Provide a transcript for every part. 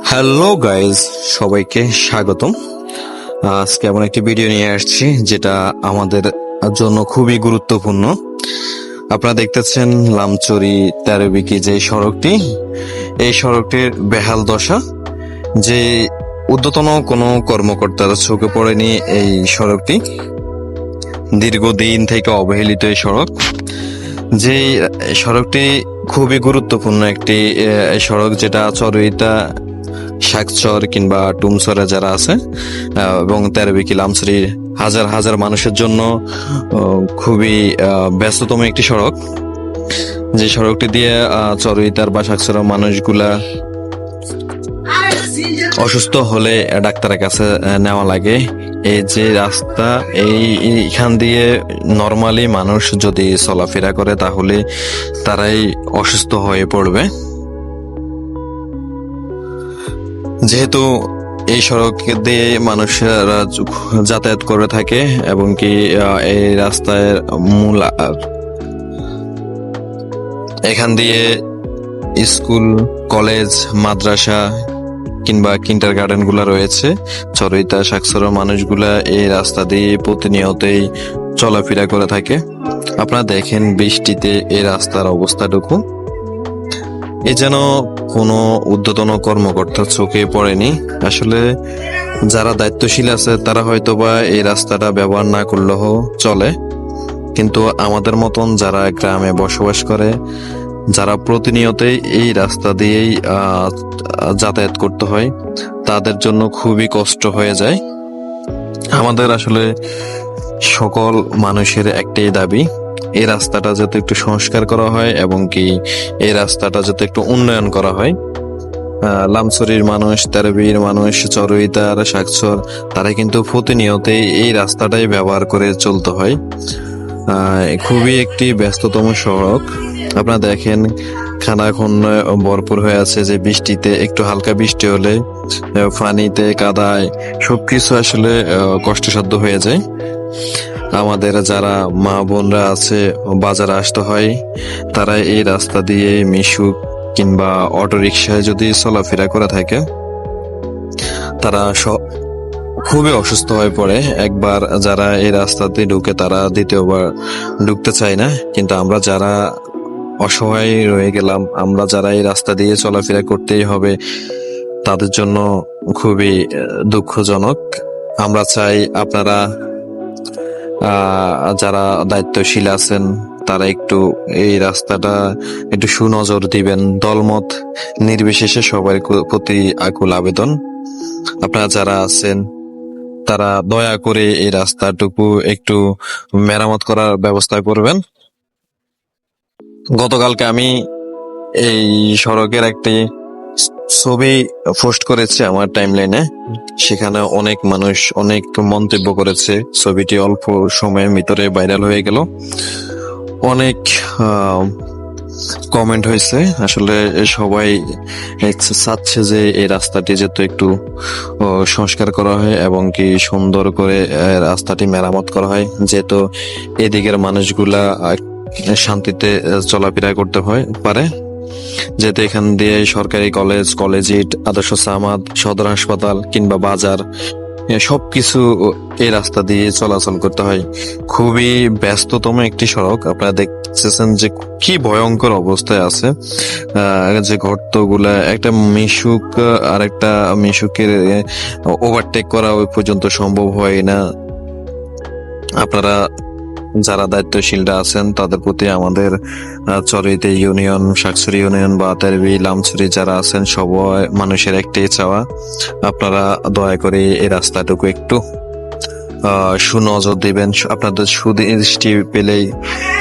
Hello guys, সবাইকে স্বাগতম। আজকে এমন একটি ভিডিও নিয়ে আসছি যেটা আমাদের জন্য খুবই গুরুত্বপূর্ণ। আপনারা দেখতেছেন লামচুরি তেরোবিকি যে সড়কটি, এই সড়কটির বেহাল দশা। যে ঊর্ধ্বতন কোনো কর্মকর্তার চোখে পড়েনি এই সড়কটি। দীর্ঘদিন থেকে অবহেলিত এই সড়ক। যে সড়কটি খুবই গুরুত্বপূর্ণ একটি সড়ক, যেটা চরইতা শাকচর কিংবা টুমচরে যারা আছে এবং তেরোবিকি লামছড়ি হাজার হাজার মানুষের জন্য খুবই ব্যস্ততম একটি সড়ক। যে সড়কটি দিয়ে চরইতার বা শাকচরের মানুষগুলা অসুস্থ হলে ডাক্তারের কাছে নেওয়া লাগে। এই যে রাস্তা, এইখান দিয়ে নর্মালি মানুষ যদি চলাফেরা করে তাহলে তারাই অসুস্থ হয়ে পড়বে। যেহেতু এই সড়ক দিয়ে মানুষেরা যাতায়াত করে থাকে এবং কি এই রাস্তায় মূল এখান দিয়ে স্কুল, কলেজ, মাদ্রাসা কিংবা কিন্ডার গার্ডেন গুলা রয়েছে। চরইতা শাকচরের মানুষগুলা এই রাস্তা দিয়ে প্রতিনিয়তই চলাফেরা করে থাকে। আপনারা দেখেন বৃষ্টিতে এই রাস্তার অবস্থাটুকু, এ যেন কোনো ঊর্ধ্বতন কর্মকর্তার চোখে পড়েনি। আসলে যারা দায়িত্বশীল আছে তারা হয়তোবা এই রাস্তাটা ব্যবহার না করলেও চলে, কিন্তু আমাদের মতন যারা গ্রামে বসবাস করে, যারা প্রতিনিয়তই এই রাস্তা দিয়েই যাতায়াত করতে হয়, তাদের জন্য খুবই কষ্ট হয়ে যায়। আমাদের আসলে সকল মানুষের একটাই দাবি, এই রাস্তাটা যাতে একটু সংস্কার করা হয় এবং কি এই রাস্তাটা যাতে একটু উন্নয়ন করা হয়। লামছড়ির মানুষ, তেরোবির মানুষ, চরইতার শাকচর তারা কিন্তু প্রতিনিয়তই এই রাস্তাটাই ব্যবহার করে চলতে হয়। খুবই একটি ব্যস্ততম সড়ক। আপনারা দেখেন খানাখন্দ ভরপুর হয়ে আছে। যে বৃষ্টিতে, একটু হালকা বৃষ্টি হলে পানিতে কাদায় সবকিছু আসলে কষ্টসাধ্য হয়ে যায়। আমাদের যারা মা বোনরা আছে বাজারে আসতে হয়, তারা এই রাস্তা দিয়ে মিশুক কিংবা অটো রিক্সায় যদি চলাফেরা করে থাকে, তারা খুবই অসুস্থ হয়ে পড়ে। একবার যারা এই রাস্তাতে ঢুকে তারা দ্বিতীয়বার ঢুকতে চায় না। কিন্তু আমরা যারা অসহায় রয়ে গেলাম, আমরা যারা এই রাস্তা দিয়ে চলাফেরা করতেই হবে, তাদের জন্য খুবই দুঃখজনক। আমরা চাই আপনারা যারা দায়িত্বশীল আছেন তারা একটু এই রাস্তাটা একটু সুনজর দিবেন। দলমত নির্বিশেষে সবার প্রতি আকুল আবেদন, আপনারা যারা আছেন তারা দয়া করে এই রাস্তাটুকু একটু মেরামত করার ব্যবস্থা করবেন। গতকালকে আমি এই সড়কের একটি ছবি পোস্ট করেছি আমার টাইমলাইনে। সেখানে অনেক মানুষ অনেক মন্তব্য করেছে। ছবিটি অল্প সময়ের ভিতরে ভাইরাল হয়ে গেল। অনেক কমেন্ট হয়েছে। আসলে সবাই চাচ্ছে যে এই রাস্তাটি যাতে একটু সংস্কার করা হয় এবং কি সুন্দর করে রাস্তাটি মেরামত করা হয়, যেহেতু এদিকের মানুষগুলা শান্তিতে চলাফেরা করতে পারে। যেহেতু এখান দিয়ে সরকারি কলেজ, কলেজিয়েট, আদর্শ সামাদ, সদর হাসপাতাল কিংবা বাজার সবকিছু এই রাস্তা দিয়ে চলাচল করতে হয়। খুবই ব্যস্ততম একটি সড়ক। আপনারা দেখতেছেন যে কি ভয়ঙ্কর অবস্থায় আছে। যে গর্তগুলা, একটা মিশুক আর একটা মিশুকের ওভারটেক করা ওই পর্যন্ত সম্ভব হয় না। আপনারা যারা দায়িত্বশীলরা আছেন তাদের প্রতি আমাদের চরইতে ইউনিয়ন, শাকচুরি ইউনিয়ন বা তেরবি লামছড়ি যারা আছেন সবাই মানুষের একটাই চাওয়া, আপনারা দয়া করে এই রাস্তাটুকু একটু সুনজর দিবেন। আপনাদের সুদৃষ্টি পেলেই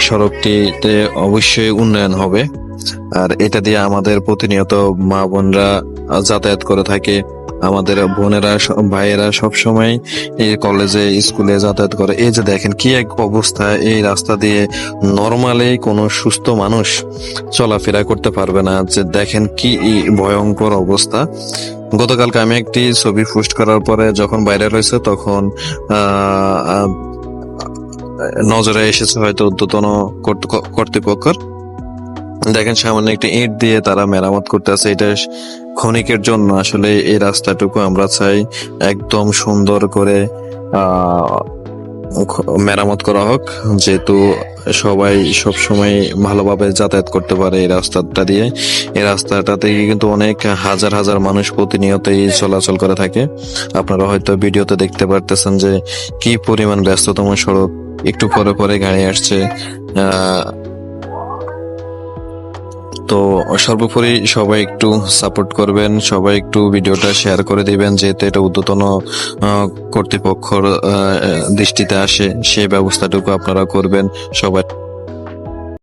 সড়কটিতে অবশ্যই উন্নয়ন হবে। আর এটা দিয়ে আমাদের প্রতিনিয়ত মা বোনরা যাতায়াত করে থাকে। আমাদের বোনেরা, ভাইয়েরা সবসময় এই কলেজে, স্কুলে যাতায়াত করে। এই যে দেখেন কি এক অবস্থা, এই রাস্তা দিয়ে নর্মালি কোনো সুস্থ মানুষ চলাফেরা করতে পারবে না। যে দেখেন কি ভয়ঙ্কর অবস্থা। গতকালকে আমি একটি ছবি পোস্ট করার পরে যখন ভাইরাল হয়েছে, তখন নজরে এসেছে হয়তো ঊর্ধ্বতন কর্তৃপক্ষের। দেখেন সামান্য একটা ইট দিয়ে তারা মেরামত করতেছে, এটা ক্ষণিকের জন্য। আসলে এই রাস্তাটুকু আমরা চাই একদম সুন্দর করে মেরামত করা হোক, যেহেতু সবাই সব সময় ভালোভাবে যাতায়াত করতে পারে এই রাস্তাটা দিয়ে। এই রাস্তাটা থেকে কিন্তু অনেক হাজার হাজার মানুষ প্রতিনিয়তই চলাচল করে থাকে। আপনারা হয়তো ভিডিওতে দেখতে পারতেছেন যে কি পরিমাণ ব্যস্ততম সড়ক, একটু পরে পরে গাড়ি আসছে। তো সর্বোপরি সবাই একটু সাপোর্ট করবেন, সবাই একটু ভিডিওটা শেয়ার করে দিবেন, যেহেতু এটা ঊর্ধ্বতন কর্তৃপক্ষর দৃষ্টিতে আসে, সেই ব্যবস্থাটুকু আপনারা করবেন সবাই।